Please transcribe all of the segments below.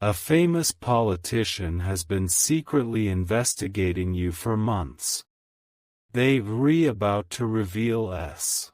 A famous politician has been secretly investigating you for months. They're about to reveal S.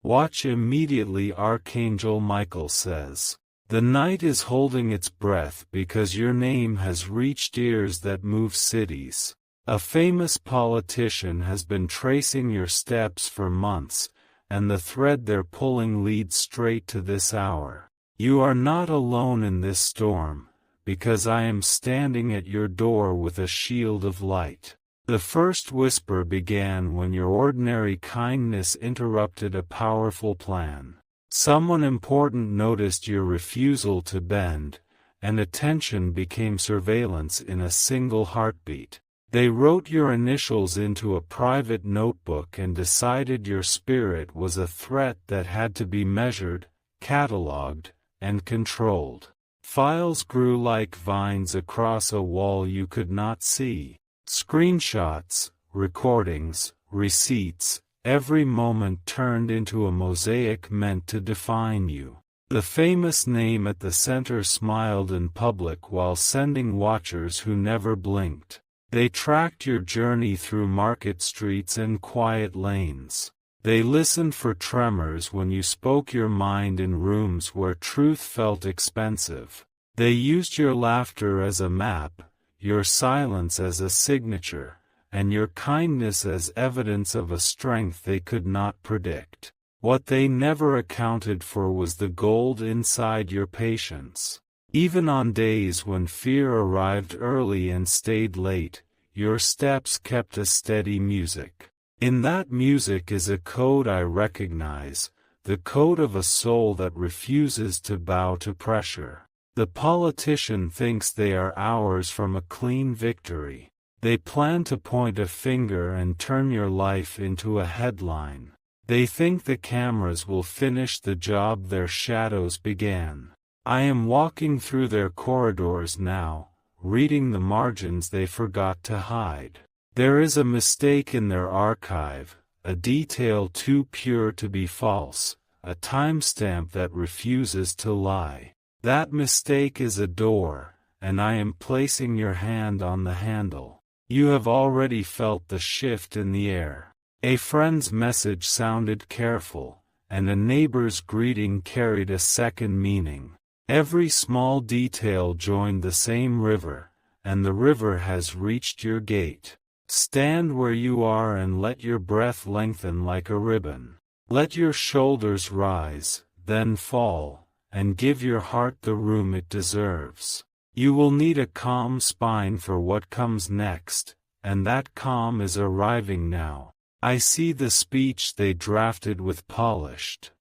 Watch immediately. Archangel Michael says, "The night is holding its breath because your name has reached ears that move cities." A famous politician has been tracing your steps for months, and the thread they're pulling leads straight to this hour. You are not alone in this storm, because I am standing at your door with a shield of light. The first whisper began when your ordinary kindness interrupted a powerful plan. Someone important noticed your refusal to bend, and attention became surveillance in a single heartbeat. They wrote your initials into a private notebook and decided your spirit was a threat that had to be measured, catalogued, and controlled. Files grew like vines across a wall you could not see. Screenshots, recordings, receipts, every moment turned into a mosaic meant to define you. The famous name at the center smiled in public while sending watchers who never blinked. They tracked your journey through market streets and quiet lanes. They listened for tremors when you spoke your mind in rooms where truth felt expensive. They used your laughter as a map, your silence as a signature, and your kindness as evidence of a strength they could not predict. What they never accounted for was the gold inside your patience. Even on days when fear arrived early and stayed late, your steps kept a steady music. In that music is a code I recognize, the code of a soul that refuses to bow to pressure. The politician thinks they are hours from a clean victory. They plan to point a finger and turn your life into a headline. They think the cameras will finish the job their shadows began. I am walking through their corridors now, reading the margins they forgot to hide. There is a mistake in their archive, a detail too pure to be false, a timestamp that refuses to lie. That mistake is a door, and I am placing your hand on the handle. You have already felt the shift in the air. A friend's message sounded careful, and a neighbor's greeting carried a second meaning. Every small detail joined the same river, and the river has reached your gate. Stand where you are and let your breath lengthen like a ribbon. Let your shoulders rise, then fall, and give your heart the room it deserves. You will need a calm spine for what comes next, and that calm is arriving now. I see the speech they drafted with polished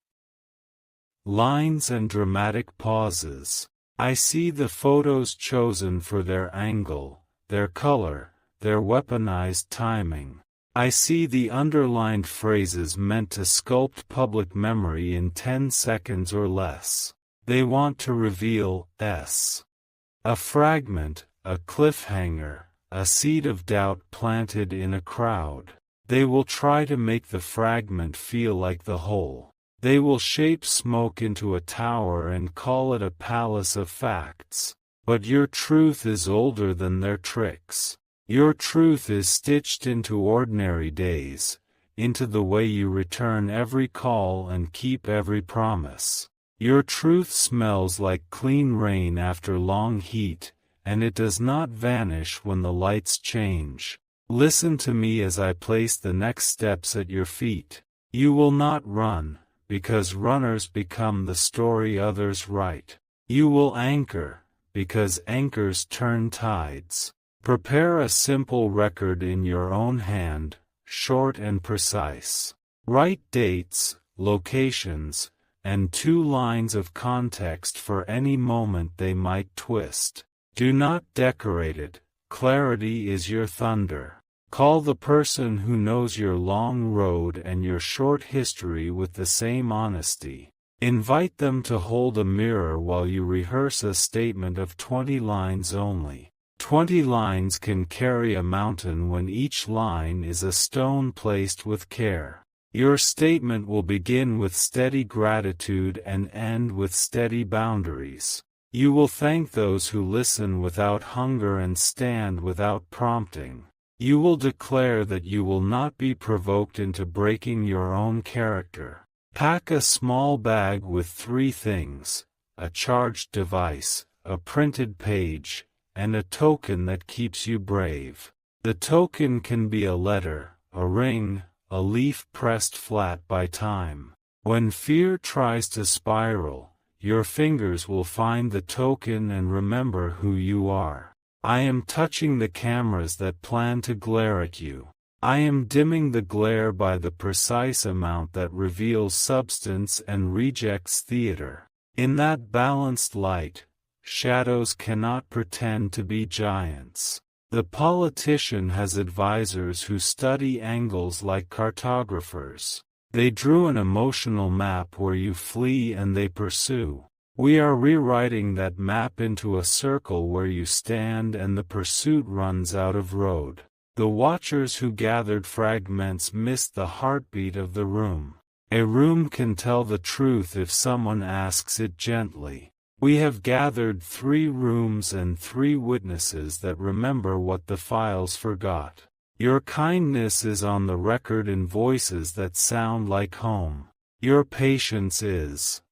lines and dramatic pauses. I see the photos chosen for their angle, their color, their weaponized timing. I see the underlined phrases meant to sculpt public memory in 10 seconds or less. They want to reveal a fragment, a cliffhanger, a seed of doubt planted in a crowd. They will try to make the fragment feel like the whole. They will shape smoke into a tower and call it a palace of facts. But your truth is older than their tricks. Your truth is stitched into ordinary days, into the way you return every call and keep every promise. Your truth smells like clean rain after long heat, and it does not vanish when the lights change. Listen to me as I place the next steps at your feet. You will not run, because runners become the story others write. You will anchor, because anchors turn tides. Prepare a simple record in your own hand, short and precise. Write dates, locations, and 2 lines of context for any moment they might twist. Do not decorate it, clarity is your thunder. Call the person who knows your long road and your short history with the same honesty. Invite them to hold a mirror while you rehearse a statement of 20 lines only. 20 lines can carry a mountain when each line is a stone placed with care. Your statement will begin with steady gratitude and end with steady boundaries. You will thank those who listen without hunger and stand without prompting. You will declare that you will not be provoked into breaking your own character. Pack a small bag with 3 things: a charged device, a printed page, and a token that keeps you brave. The token can be a letter, a ring, a leaf pressed flat by time. When fear tries to spiral, your fingers will find the token and remember who you are. I am touching the cameras that plan to glare at you. I am dimming the glare by the precise amount that reveals substance and rejects theater. In that balanced light, shadows cannot pretend to be giants. The politician has advisors who study angles like cartographers. They drew an emotional map where you flee and they pursue. We are rewriting that map into a circle where you stand and the pursuit runs out of road. The watchers who gathered fragments missed the heartbeat of the room. A room can tell the truth if someone asks it gently. We have gathered 3 rooms and 3 witnesses that remember what the files forgot. Your kindness is on the record in voices that sound like home. Your patience is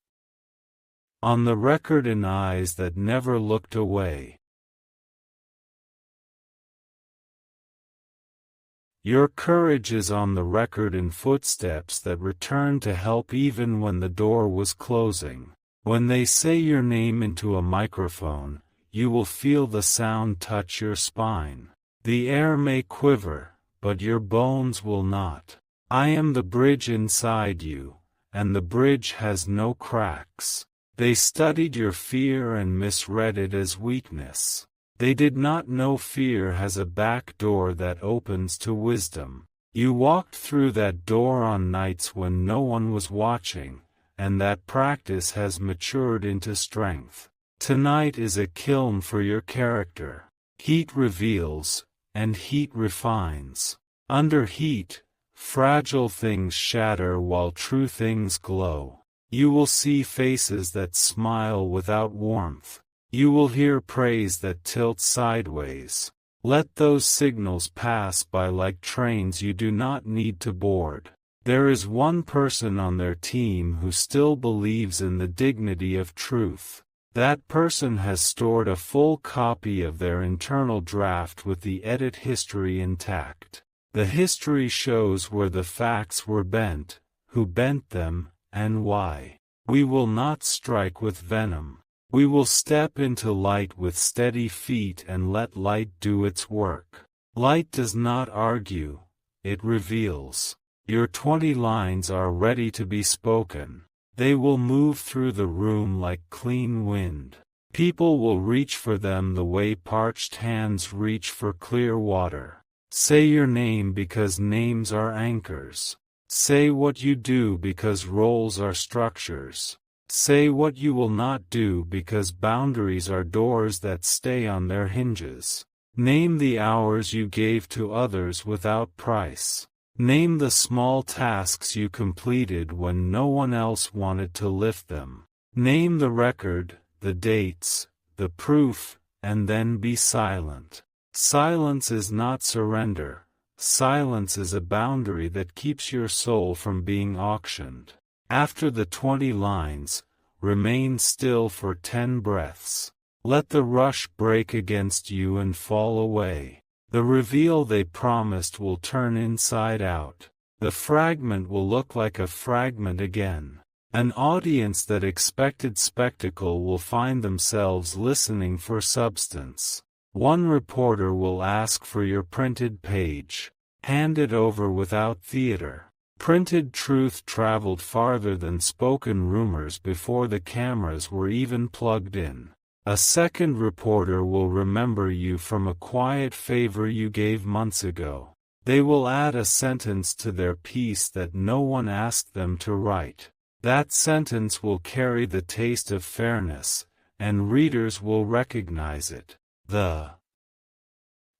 on the record in eyes that never looked away. Your courage is on the record in footsteps that returned to help even when the door was closing. When they say your name into a microphone, you will feel the sound touch your spine. The air may quiver, but your bones will not. I am the bridge inside you, and the bridge has no cracks. They studied your fear and misread it as weakness. They did not know fear has a back door that opens to wisdom. You walked through that door on nights when no one was watching, and that practice has matured into strength. Tonight is a kiln for your character. Heat reveals, and heat refines. Under heat, fragile things shatter while true things glow. You will see faces that smile without warmth. You will hear praise that tilts sideways. Let those signals pass by like trains you do not need to board. There is one person on their team who still believes in the dignity of truth. That person has stored a full copy of their internal draft with the edit history intact. The history shows where the facts were bent, who bent them, and why. We will not strike with venom. We will step into light with steady feet and let light do its work. Light does not argue, it reveals. Your 20 lines are ready to be spoken. They will move through the room like clean wind. People will reach for them the way parched hands reach for clear water. Say your name because names are anchors. Say what you do because roles are structures. Say what you will not do because boundaries are doors that stay on their hinges. Name the hours you gave to others without price. Name the small tasks you completed when no one else wanted to lift them. Name the record, the dates, the proof, and then be silent. Silence is not surrender. Silence is a boundary that keeps your soul from being auctioned. After the 20 lines, remain still for 10 breaths. Let the rush break against you and fall away. The reveal they promised will turn inside out. The fragment will look like a fragment again. An audience that expected spectacle will find themselves listening for substance. One reporter will ask for your printed page. Hand it over without theater. Printed truth traveled farther than spoken rumors before the cameras were even plugged in. A second reporter will remember you from a quiet favor you gave months ago. They will add a sentence to their piece that no one asked them to write. That sentence will carry the taste of fairness, and readers will recognize it. The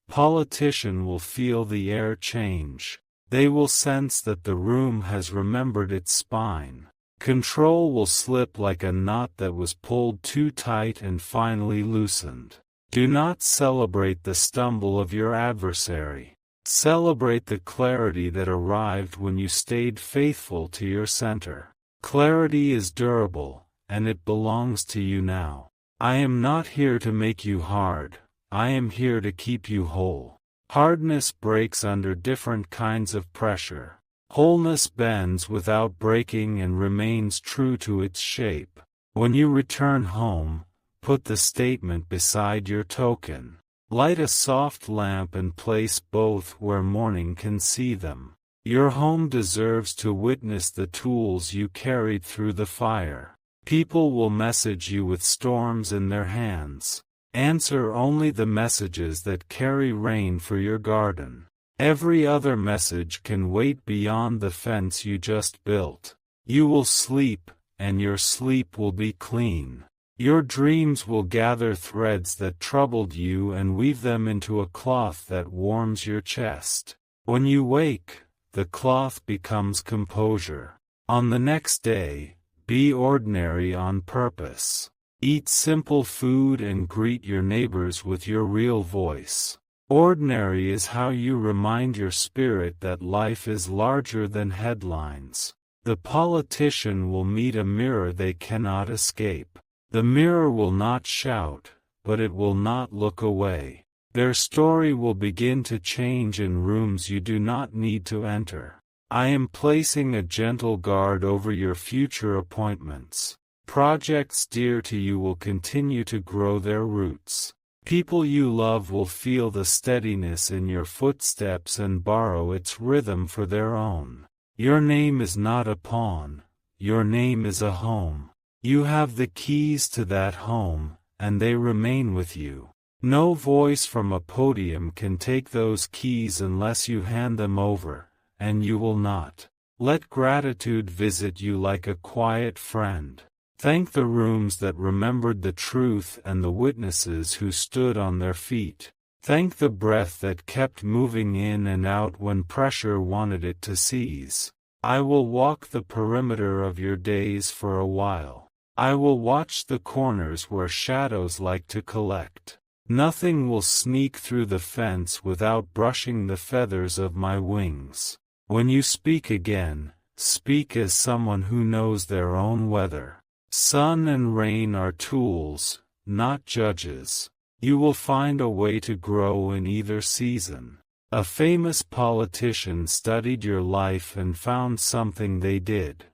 politician will feel the air change. They will sense that the room has remembered its spine. Control will slip like a knot that was pulled too tight and finally loosened. Do not celebrate the stumble of your adversary. Celebrate the clarity that arrived when you stayed faithful to your center. Clarity is durable, and it belongs to you now. I am not here to make you hard, I am here to keep you whole. Hardness breaks under different kinds of pressure. Wholeness bends without breaking and remains true to its shape. When you return home, put the statement beside your token. Light a soft lamp and place both where morning can see them. Your home deserves to witness the tools you carried through the fire. People will message you with storms in their hands. Answer only the messages that carry rain for your garden. Every other message can wait beyond the fence you just built. You will sleep, and your sleep will be clean. Your dreams will gather threads that troubled you and weave them into a cloth that warms your chest. When you wake, the cloth becomes composure. On the next day, be ordinary on purpose. Eat simple food and greet your neighbors with your real voice. Ordinary is how you remind your spirit that life is larger than headlines. The politician will meet a mirror they cannot escape. The mirror will not shout, but it will not look away. Their story will begin to change in rooms you do not need to enter. I am placing a gentle guard over your future appointments. Projects dear to you will continue to grow their roots. People you love will feel the steadiness in your footsteps and borrow its rhythm for their own. Your name is not a pawn, your name is a home. You have the keys to that home, and they remain with you. No voice from a podium can take those keys unless you hand them over, and you will not. Let gratitude visit you like a quiet friend. Thank the rooms that remembered the truth and the witnesses who stood on their feet. Thank the breath that kept moving in and out when pressure wanted it to cease. I will walk the perimeter of your days for a while. I will watch the corners where shadows like to collect. Nothing will sneak through the fence without brushing the feathers of my wings. When you speak again, speak as someone who knows their own weather. Sun and rain are tools, not judges. You will find a way to grow in either season. A famous politician studied your life and found something they did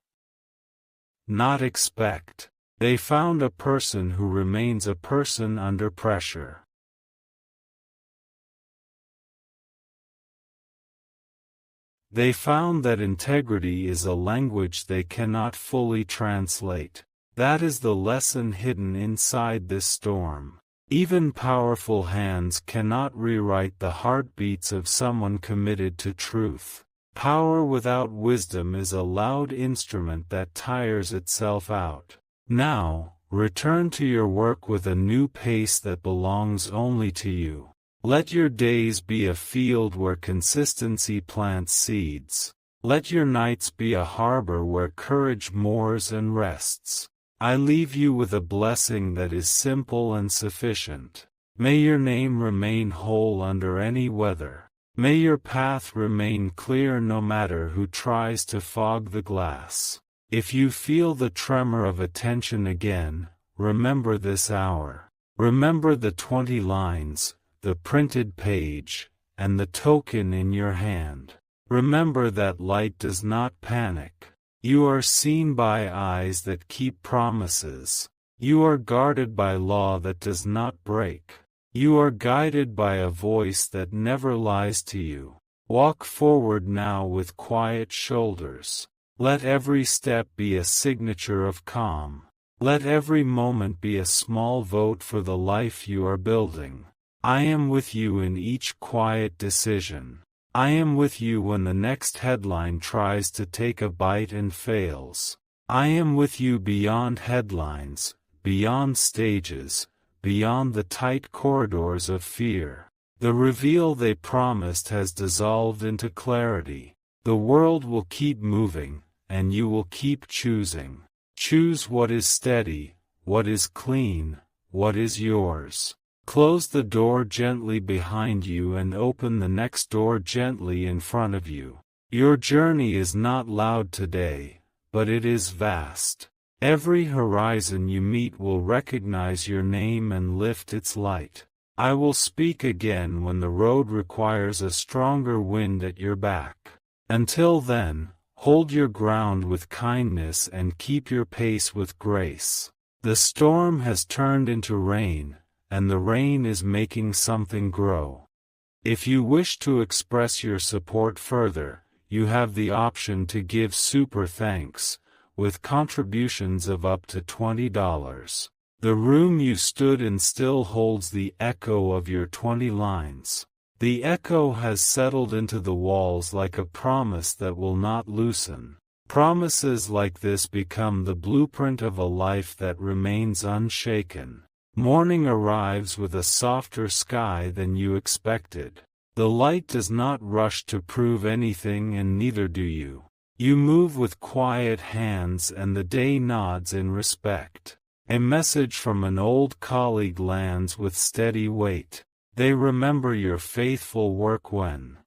not expect. They found a person who remains a person under pressure. They found that integrity is a language they cannot fully translate. That is the lesson hidden inside this storm. Even powerful hands cannot rewrite the heartbeats of someone committed to truth. Power without wisdom is a loud instrument that tires itself out. Now, return to your work with a new pace that belongs only to you. Let your days be a field where consistency plants seeds. Let your nights be a harbor where courage moors and rests. I leave you with a blessing that is simple and sufficient. May your name remain whole under any weather. May your path remain clear no matter who tries to fog the glass. If you feel the tremor of attention again, remember this hour. Remember the 20 lines, the printed page, and the token in your hand. Remember that light does not panic. You are seen by eyes that keep promises. You are guarded by law that does not break. You are guided by a voice that never lies to you. Walk forward now with quiet shoulders. Let every step be a signature of calm. Let every moment be a small vote for the life you are building. I am with you in each quiet decision. I am with you when the next headline tries to take a bite and fails. I am with you beyond headlines, beyond stages, beyond the tight corridors of fear. The reveal they promised has dissolved into clarity. The world will keep moving, and you will keep choosing. Choose what is steady, what is clean, what is yours. Close the door gently behind you and open the next door gently in front of you. Your journey is not loud today, but it is vast. Every horizon you meet will recognize your name and lift its light. I will speak again when the road requires a stronger wind at your back. Until then, hold your ground with kindness and keep your pace with grace. The storm has turned into rain, and the rain is making something grow. If you wish to express your support further, you have the option to give super thanks, with contributions of up to $20. The room you stood in still holds the echo of your 20 lines. The echo has settled into the walls like a promise that will not loosen. Promises like this become the blueprint of a life that remains unshaken. Morning arrives with a softer sky than you expected. The light does not rush to prove anything, and neither do you. You move with quiet hands and the day nods in respect. A message from an old colleague lands with steady weight. They remember your faithful work when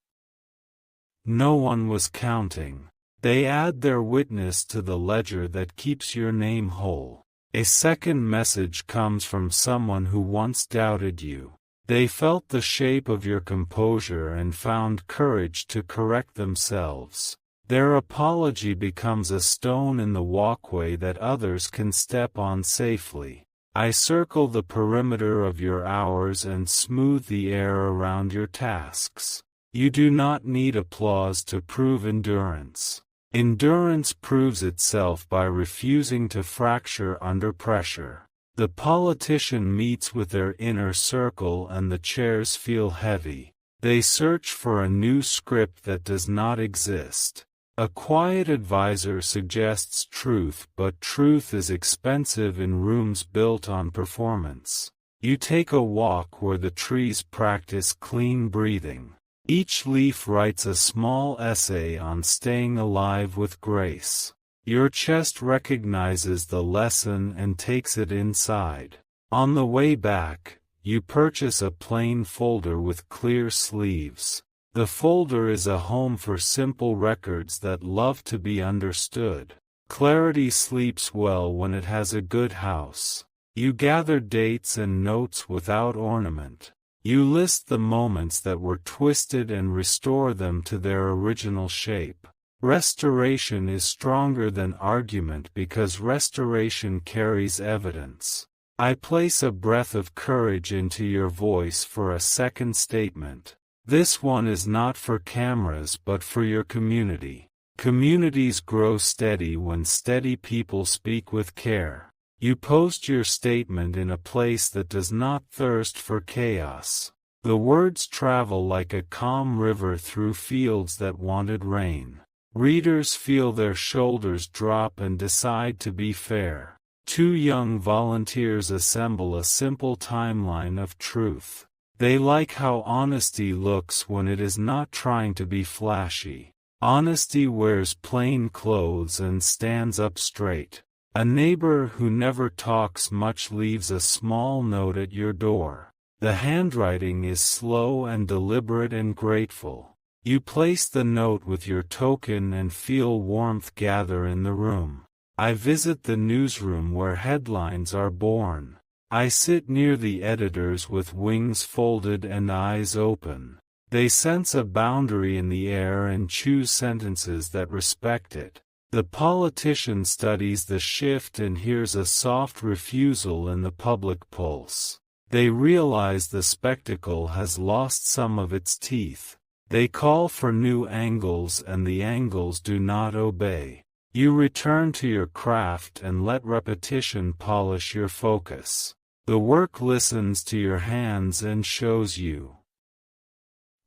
no one was counting. They add their witness to the ledger that keeps your name whole. A second message comes from someone who once doubted you. They felt the shape of your composure and found courage to correct themselves. Their apology becomes a stone in the walkway that others can step on safely. I circle the perimeter of your hours and smooth the air around your tasks. You do not need applause to prove endurance. Endurance proves itself by refusing to fracture under pressure. The politician meets with their inner circle and the chairs feel heavy. They search for a new script that does not exist. A quiet advisor suggests truth, but truth is expensive in rooms built on performance. You take a walk where the trees practice clean breathing. Each leaf writes a small essay on staying alive with grace. Your chest recognizes the lesson and takes it inside. On the way back, you purchase a plain folder with clear sleeves. The folder is a home for simple records that love to be understood. Clarity sleeps well when it has a good house. You gather dates and notes without ornament. You list the moments that were twisted and restore them to their original shape. Restoration is stronger than argument because restoration carries evidence. I place a breath of courage into your voice for a second statement. This one is not for cameras but for your community. Communities grow steady when steady people speak with care. You post your statement in a place that does not thirst for chaos. The words travel like a calm river through fields that wanted rain. Readers feel their shoulders drop and decide to be fair. Two young volunteers assemble a simple timeline of truth. They like how honesty looks when it is not trying to be flashy. Honesty wears plain clothes and stands up straight. A neighbor who never talks much leaves a small note at your door. The handwriting is slow and deliberate and grateful. You place the note with your token and feel warmth gather in the room. I visit the newsroom where headlines are born. I sit near the editors with wings folded and eyes open. They sense a boundary in the air and choose sentences that respect it. The politician studies the shift and hears a soft refusal in the public pulse. They realize the spectacle has lost some of its teeth. They call for new angles and the angles do not obey. You return to your craft and let repetition polish your focus. The work listens to your hands and shows you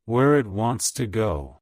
where it wants to go.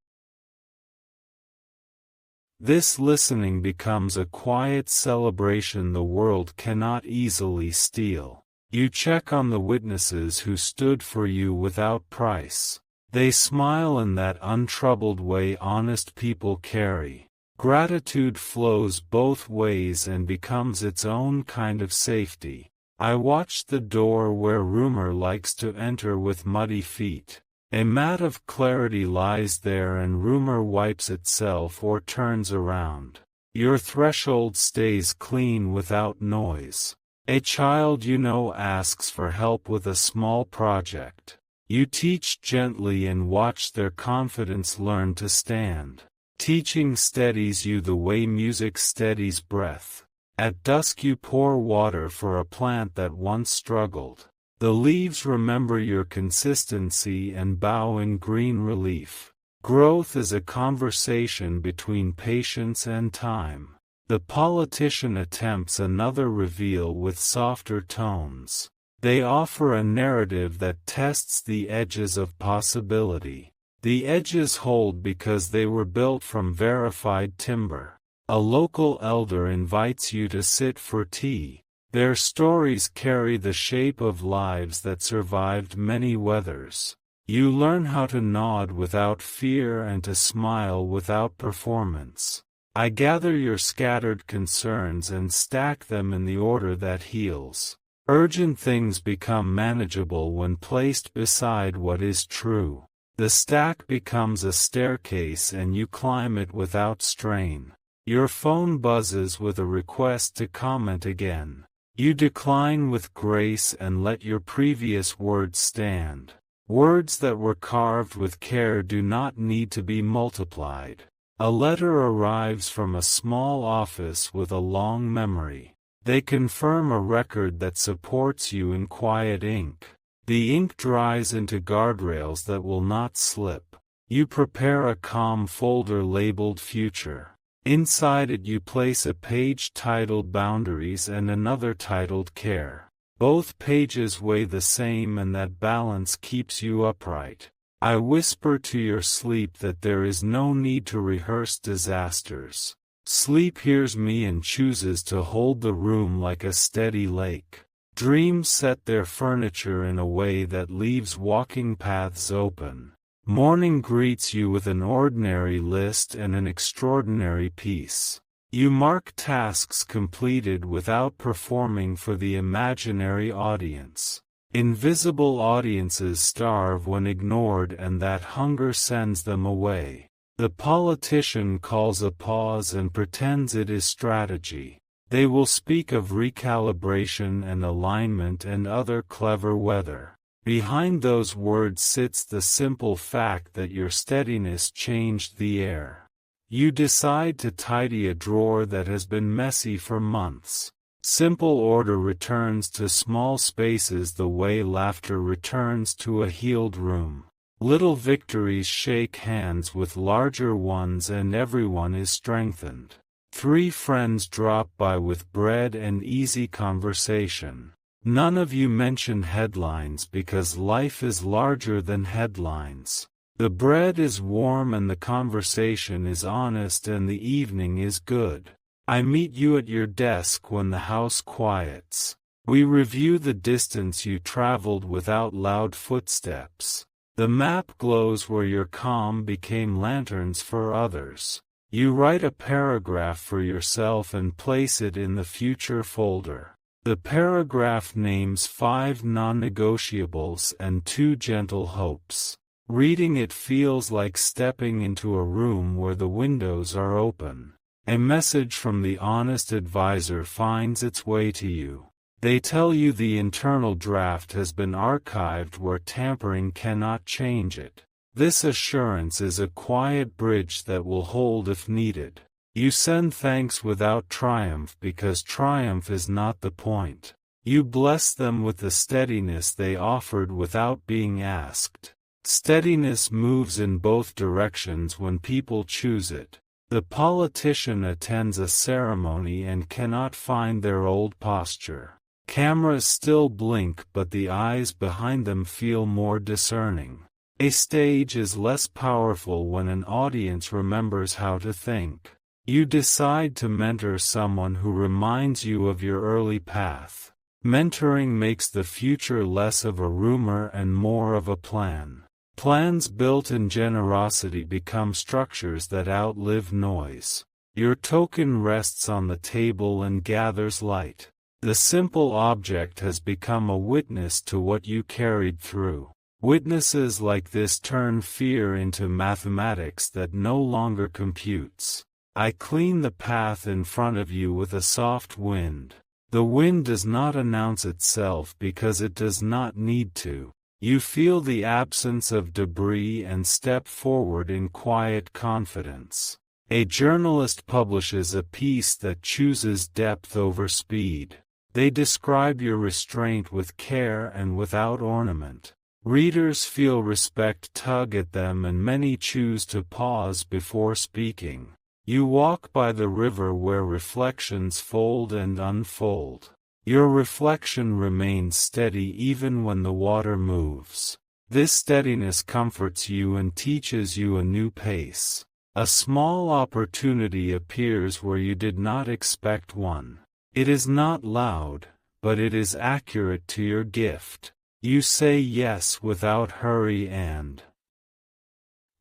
This listening becomes a quiet celebration the world cannot easily steal. You check on the witnesses who stood for you without price. They smile in that untroubled way honest people carry. Gratitude flows both ways and becomes its own kind of safety. I watch the door where rumor likes to enter with muddy feet. A mat of clarity lies there and rumor wipes itself or turns around. Your threshold stays clean without noise. A child you know asks for help with a small project. You teach gently and watch their confidence learn to stand. Teaching steadies you the way music steadies breath. At dusk you pour water for a plant that once struggled. The leaves remember your consistency and bow in green relief. Growth is a conversation between patience and time. The politician attempts another reveal with softer tones. They offer a narrative that tests the edges of possibility. The edges hold because they were built from verified timber. A local elder invites you to sit for tea. Their stories carry the shape of lives that survived many weathers. You learn how to nod without fear and to smile without performance. I gather your scattered concerns and stack them in the order that heals. Urgent things become manageable when placed beside what is true. The stack becomes a staircase and you climb it without strain. Your phone buzzes with a request to comment again. You decline with grace and let your previous words stand. Words that were carved with care do not need to be multiplied. A letter arrives from a small office with a long memory. They confirm a record that supports you in quiet ink. The ink dries into guardrails that will not slip. You prepare a calm folder labeled Future. Inside it you place a page titled Boundaries and another titled Care. Both pages weigh the same and that balance keeps you upright. I whisper to your sleep that there is no need to rehearse disasters. Sleep hears me and chooses to hold the room like a steady lake. Dreams set their furniture in a way that leaves walking paths open. Morning greets you with an ordinary list and an extraordinary peace. You mark tasks completed without performing for the imaginary audience. Invisible audiences starve when ignored and that hunger sends them away. The politician calls a pause and pretends it is strategy. They will speak of recalibration and alignment and other clever weather. Behind those words sits the simple fact that your steadiness changed the air. You decide to tidy a drawer that has been messy for months. Simple order returns to small spaces the way laughter returns to a healed room. Little victories shake hands with larger ones and everyone is strengthened. 3 friends drop by with bread and easy conversation. None of you mention headlines because life is larger than headlines. The bread is warm and the conversation is honest and the evening is good. I meet you at your desk when the house quiets. We review the distance you traveled without loud footsteps. The map glows where your calm became lanterns for others. You write a paragraph for yourself and place it in the future folder. The paragraph names 5 non-negotiables and 2 gentle hopes. Reading it feels like stepping into a room where the windows are open. A message from the honest advisor finds its way to you. They tell you the internal draft has been archived where tampering cannot change it. This assurance is a quiet bridge that will hold if needed. You send thanks without triumph because triumph is not the point. You bless them with the steadiness they offered without being asked. Steadiness moves in both directions when people choose it. The politician attends a ceremony and cannot find their old posture. Cameras still blink but the eyes behind them feel more discerning. A stage is less powerful when an audience remembers how to think. You decide to mentor someone who reminds you of your early path. Mentoring makes the future less of a rumor and more of a plan. Plans built in generosity become structures that outlive noise. Your token rests on the table and gathers light. The simple object has become a witness to what you carried through. Witnesses like this turn fear into mathematics that no longer computes. I clean the path in front of you with a soft wind. The wind does not announce itself because it does not need to. You feel the absence of debris and step forward in quiet confidence. A journalist publishes a piece that chooses depth over speed. They describe your restraint with care and without ornament. Readers feel respect tug at them and many choose to pause before speaking. You walk by the river where reflections fold and unfold. Your reflection remains steady even when the water moves. This steadiness comforts you and teaches you a new pace. A small opportunity appears where you did not expect one. It is not loud, but it is accurate to your gift. You say yes without hurry and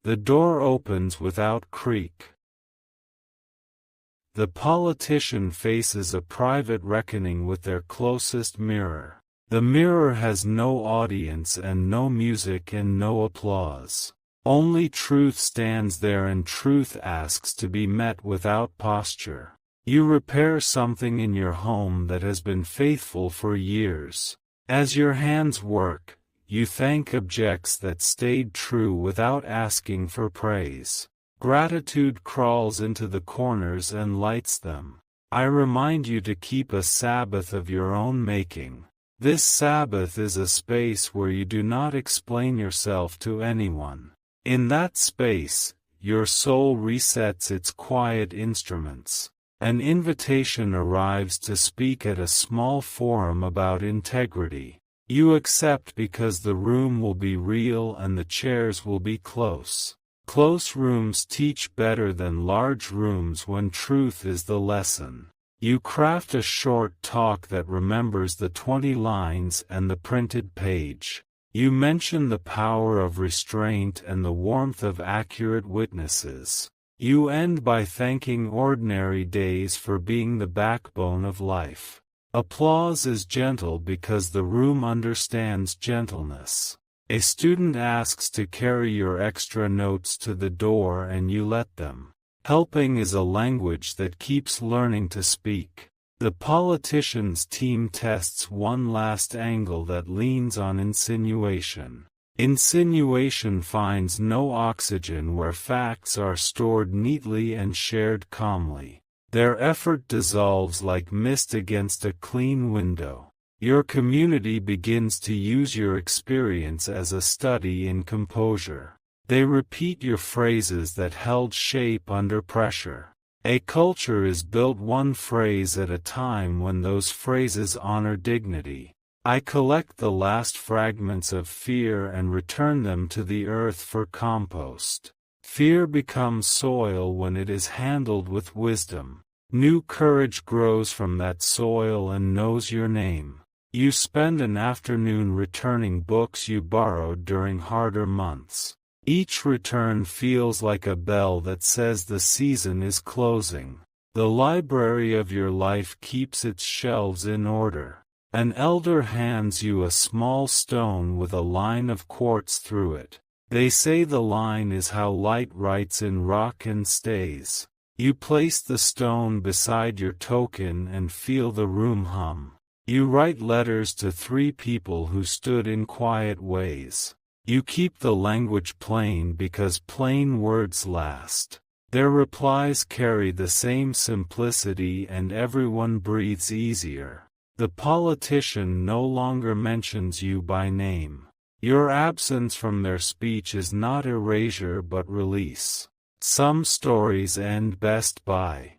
the door opens without creak. The politician faces a private reckoning with their closest mirror. The mirror has no audience and no music and no applause. Only truth stands there and truth asks to be met without posture. You repair something in your home that has been faithful for years. As your hands work, you thank objects that stayed true without asking for praise. Gratitude crawls into the corners and lights them. I remind you to keep a Sabbath of your own making. This Sabbath is a space where you do not explain yourself to anyone. In that space, your soul resets its quiet instruments. An invitation arrives to speak at a small forum about integrity. You accept because the room will be real and the chairs will be close. Close rooms teach better than large rooms when truth is the lesson. You craft a short talk that remembers the 20 lines and the printed page. You mention the power of restraint and the warmth of accurate witnesses. You end by thanking ordinary days for being the backbone of life. Applause is gentle because the room understands gentleness. A student asks to carry your extra notes to the door and you let them. Helping is a language that keeps learning to speak. The politician's team tests one last angle that leans on insinuation. Insinuation finds no oxygen where facts are stored neatly and shared calmly. Their effort dissolves like mist against a clean window. Your community begins to use your experience as a study in composure. They repeat your phrases that held shape under pressure. A culture is built one phrase at a time when those phrases honor dignity. I collect the last fragments of fear and return them to the earth for compost. Fear becomes soil when it is handled with wisdom. New courage grows from that soil and knows your name. You spend an afternoon returning books you borrowed during harder months. Each return feels like a bell that says the season is closing. The library of your life keeps its shelves in order. An elder hands you a small stone with a line of quartz through it. They say the line is how light writes in rock and stays. You place the stone beside your token and feel the room hum. You write letters to 3 people who stood in quiet ways. You keep the language plain because plain words last. Their replies carry the same simplicity and everyone breathes easier. The politician no longer mentions you by name. Your absence from their speech is not erasure but release. Some stories end best by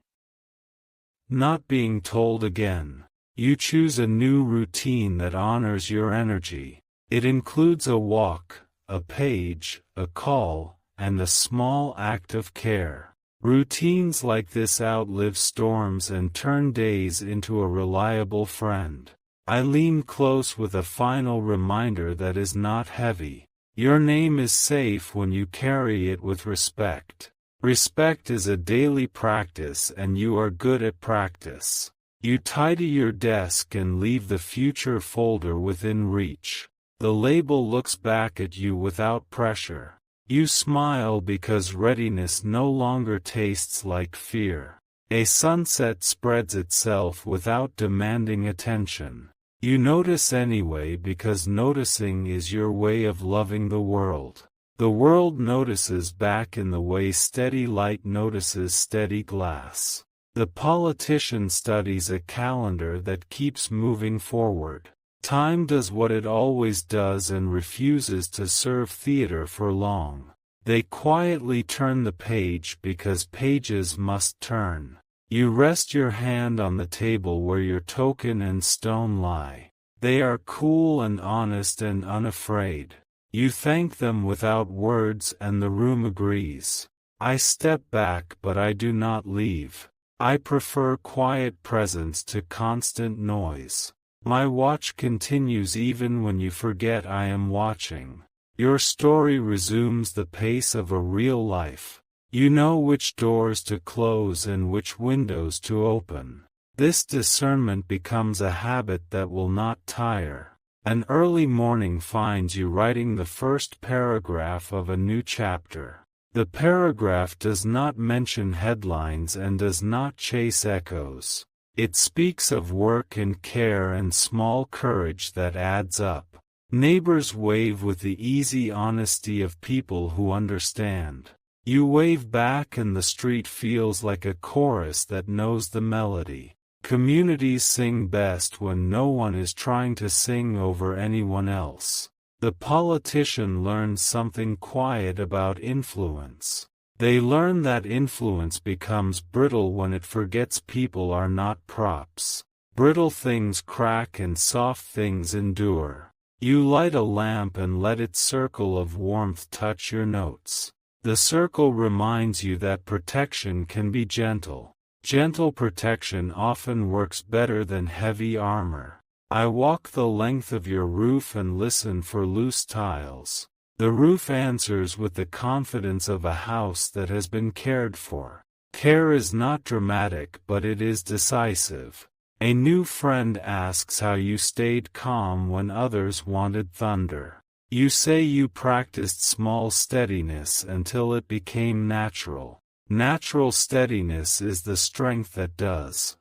not being told again. You choose a new routine that honors your energy. It includes a walk, a page, a call, and a small act of care. Routines like this outlive storms and turn days into a reliable friend. I lean close with a final reminder that is not heavy. Your name is safe when you carry it with respect. Respect is a daily practice and you are good at practice. You tidy your desk and leave the future folder within reach. The label looks back at you without pressure. You smile because readiness no longer tastes like fear. A sunset spreads itself without demanding attention. You notice anyway because noticing is your way of loving the world. The world notices back in the way steady light notices steady glass. The politician studies a calendar that keeps moving forward. Time does what it always does and refuses to serve theater for long. They quietly turn the page because pages must turn. You rest your hand on the table where your token and stone lie. They are cool and honest and unafraid. You thank them without words and the room agrees. I step back but I do not leave. I prefer quiet presence to constant noise. My watch continues even when you forget I am watching. Your story resumes the pace of a real life. You know which doors to close and which windows to open. This discernment becomes a habit that will not tire. An early morning finds you writing the first paragraph of a new chapter. The paragraph does not mention headlines and does not chase echoes. It speaks of work and care and small courage that adds up. Neighbors wave with the easy honesty of people who understand. You wave back and the street feels like a chorus that knows the melody. Communities sing best when no one is trying to sing over anyone else. The politician learns something quiet about influence. They learn that influence becomes brittle when it forgets people are not props. Brittle things crack and soft things endure. You light a lamp and let its circle of warmth touch your notes. The circle reminds you that protection can be gentle. Gentle protection often works better than heavy armor. I walk the length of your roof and listen for loose tiles. The roof answers with the confidence of a house that has been cared for. Care is not dramatic but it is decisive. A new friend asks how you stayed calm when others wanted thunder. You say you practiced small steadiness until it became natural. Natural steadiness is the strength that does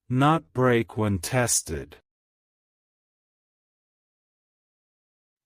not break when tested.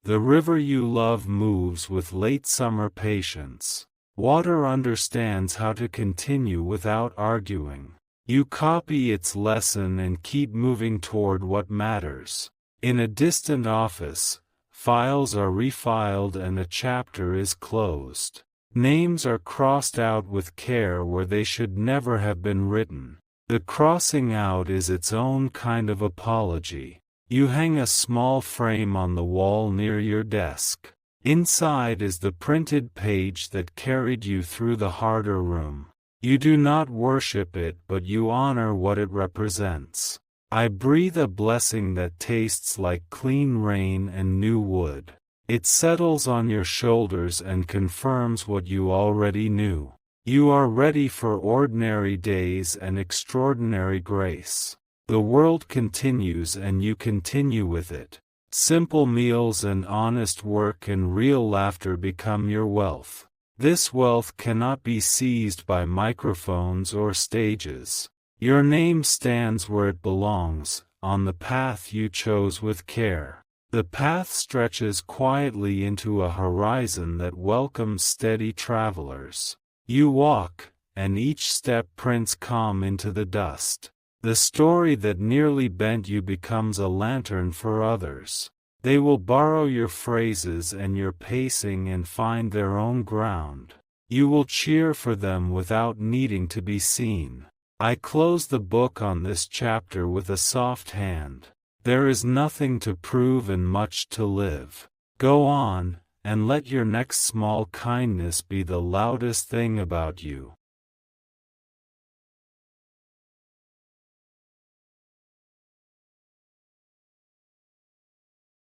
The river you love moves with late summer patience. Water understands how to continue without arguing. You copy its lesson and keep moving toward what matters. In a distant office, files are refiled and a chapter is closed. Names are crossed out with care where they should never have been written. The crossing out is its own kind of apology. You hang a small frame on the wall near your desk. Inside is the printed page that carried you through the harder room. You do not worship it but you honor what it represents. I breathe a blessing that tastes like clean rain and new wood. It settles on your shoulders and confirms what you already knew. You are ready for ordinary days and extraordinary grace. The world continues and you continue with it. Simple meals and honest work and real laughter become your wealth. This wealth cannot be seized by microphones or stages. Your name stands where it belongs, on the path you chose with care. The path stretches quietly into a horizon that welcomes steady travelers. You walk, and each step prints calm into the dust. The story that nearly bent you becomes a lantern for others. They will borrow your phrases and your pacing and find their own ground. You will cheer for them without needing to be seen. I close the book on this chapter with a soft hand. There is nothing to prove and much to live. Go on, and let your next small kindness be the loudest thing about you.